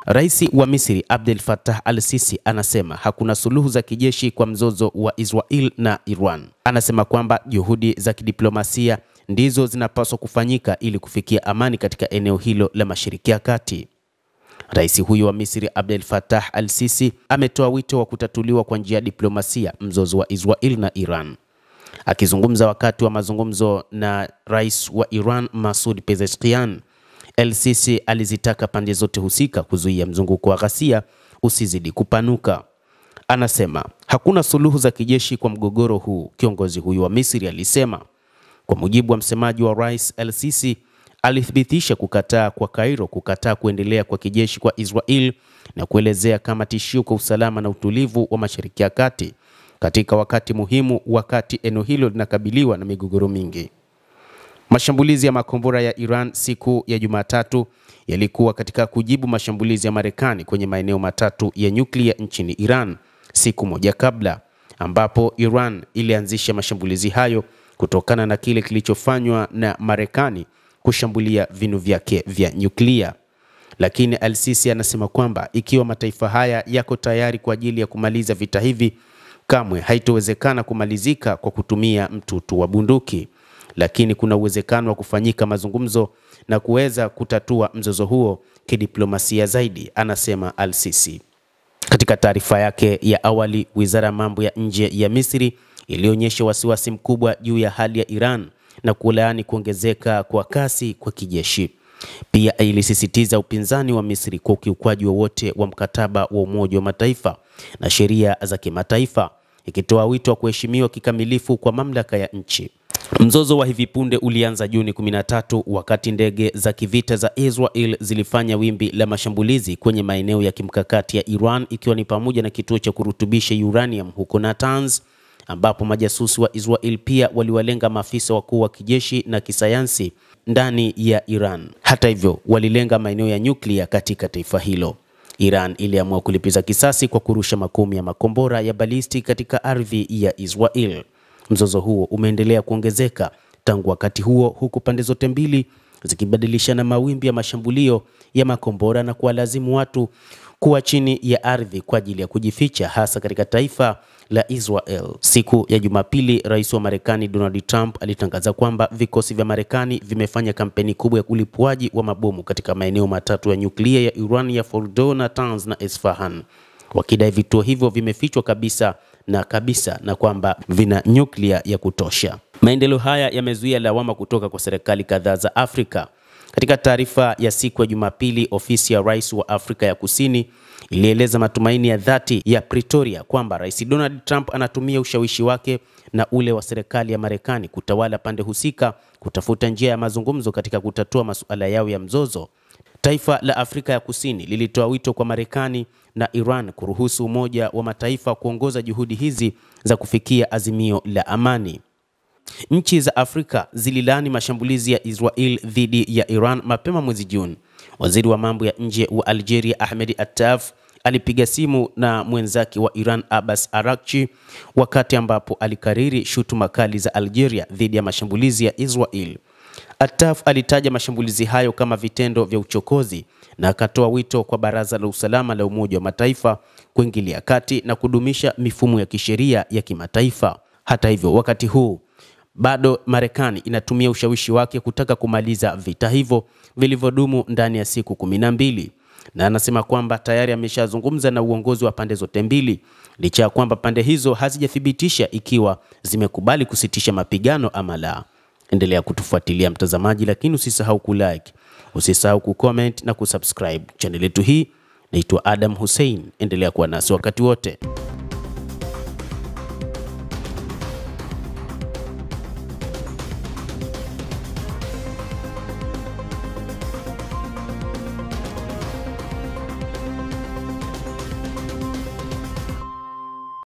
Rais wa Misri Abdel Fattah al-Sisi anasema hakuna suluhu za kijeshi kwa mzozo wa Israel na Iran. Anasema kwamba juhudi za kidiplomasia ndizo zinapaswa kufanyika ili kufikia amani katika eneo hilo la Mashariki ya Kati. Rais huyo wa Misri Abdel Fattah al-Sisi ametoa wito wa kutatuliwa kwa njia ya diplomasia mzozo wa Israel na Iran. Akizungumza wakati wa mazungumzo na rais wa Iran Masoud Pezeshkian, el-Sisi alizitaka pande zote husika kuzuia mzunguko wa ghasia usizidi kupanuka. Anasema hakuna suluhu za kijeshi kwa mgogoro huu, kiongozi huyu wa Misri alisema. Kwa mujibu wa msemaji wa rais, el-Sisi alithibitisha kukataa kwa Cairo kuendelea kwa kijeshi kwa Israel na kuelezea kama tishio kwa usalama na utulivu wa Mashariki ya Kati katika wakati muhimu, wakati eneo hilo linakabiliwa na migogoro mingi. Mashambulizi ya makombora ya Iran siku ya Jumatatu yalikuwa katika kujibu mashambulizi ya Marekani kwenye maeneo matatu ya nyuklia nchini Iran siku moja kabla, ambapo Iran ilianzisha mashambulizi hayo kutokana na kile kilichofanywa na Marekani kushambulia vinu vyake vya nyuklia. Lakini al-Sisi anasema kwamba ikiwa mataifa haya yako tayari kwa ajili ya kumaliza vita hivi, kamwe haitowezekana kumalizika kwa kutumia mtutu wa bunduki, lakini kuna uwezekano wa kufanyika mazungumzo na kuweza kutatua mzozo huo kidiplomasia zaidi, anasema al-Sisi. Katika taarifa yake ya awali, Wizara ya Mambo ya Nje ya Misri ilionyesha wasiwasi mkubwa juu ya hali ya Iran na kulaani kuongezeka kwa kasi kwa kijeshi. Pia ilisisitiza upinzani wa Misri kwa ukiukwaji wowote wa mkataba wa Umoja wa Mataifa na sheria za kimataifa, ikitoa wito wa kuheshimiwa kikamilifu kwa mamlaka ya nchi. Mzozo wa hivi punde ulianza Juni 13 wakati ndege za kivita za Israel zilifanya wimbi la mashambulizi kwenye maeneo ya kimkakati ya Iran, ikiwa ni pamoja na kituo cha kurutubisha uranium huko Natanz, ambapo majasusi wa Israel pia waliwalenga maafisa wakuu wa kijeshi na kisayansi ndani ya Iran. Hata hivyo, walilenga maeneo ya nyuklia katika taifa hilo. Iran iliamua kulipiza kisasi kwa kurusha makumi ya makombora ya balisti katika ardhi ya Israel. Mzozo huo umeendelea kuongezeka tangu wakati huo, huku pande zote mbili zikibadilishana mawimbi ya mashambulio ya makombora na kuwalazimu watu kuwa chini ya ardhi kwa ajili ya kujificha, hasa katika taifa la Israel. Siku ya Jumapili, rais wa Marekani Donald Trump alitangaza kwamba vikosi vya Marekani vimefanya kampeni kubwa ya ulipuaji wa mabomu katika maeneo matatu ya nyuklia ya Iran ya Fordo, Natanz na Isfahan, wakidai vituo hivyo vimefichwa kabisa na kwamba vina nyuklia ya kutosha. Maendeleo haya yamezuia lawama kutoka kwa serikali kadhaa za Afrika. Katika taarifa ya siku ya Jumapili, ofisi ya rais wa Afrika ya Kusini ilieleza matumaini ya dhati ya Pretoria kwamba Rais Donald Trump anatumia ushawishi wake na ule wa serikali ya Marekani kutawala pande husika kutafuta njia ya mazungumzo katika kutatua masuala yao ya mzozo. Taifa la Afrika ya Kusini lilitoa wito kwa Marekani na Iran kuruhusu Umoja wa Mataifa kuongoza juhudi hizi za kufikia azimio la amani. Nchi za Afrika zililaani mashambulizi ya Israel dhidi ya Iran mapema mwezi Juni. Waziri wa mambo ya nje wa Algeria Ahmed Attaf alipiga simu na mwenzake wa Iran Abbas Araghchi wakati ambapo alikariri shutuma kali za Algeria dhidi ya mashambulizi ya Israel. Attaf alitaja mashambulizi hayo kama vitendo vya uchokozi na akatoa wito kwa Baraza la Usalama la Umoja wa Mataifa kuingilia kati na kudumisha mifumo ya kisheria ya kimataifa. Hata hivyo, wakati huu bado Marekani inatumia ushawishi wake kutaka kumaliza vita hivyo vilivyodumu ndani ya siku 12, na anasema kwamba tayari ameshazungumza na uongozi wa pande zote mbili, licha ya kwamba pande hizo hazijathibitisha ikiwa zimekubali kusitisha mapigano ama la. Endelea kutufuatilia mtazamaji, lakini usisahau kulike, usisahau kucomment na kusubscribe channel yetu hii. Naitwa Adam Hussein, endelea kuwa nasi wakati wote.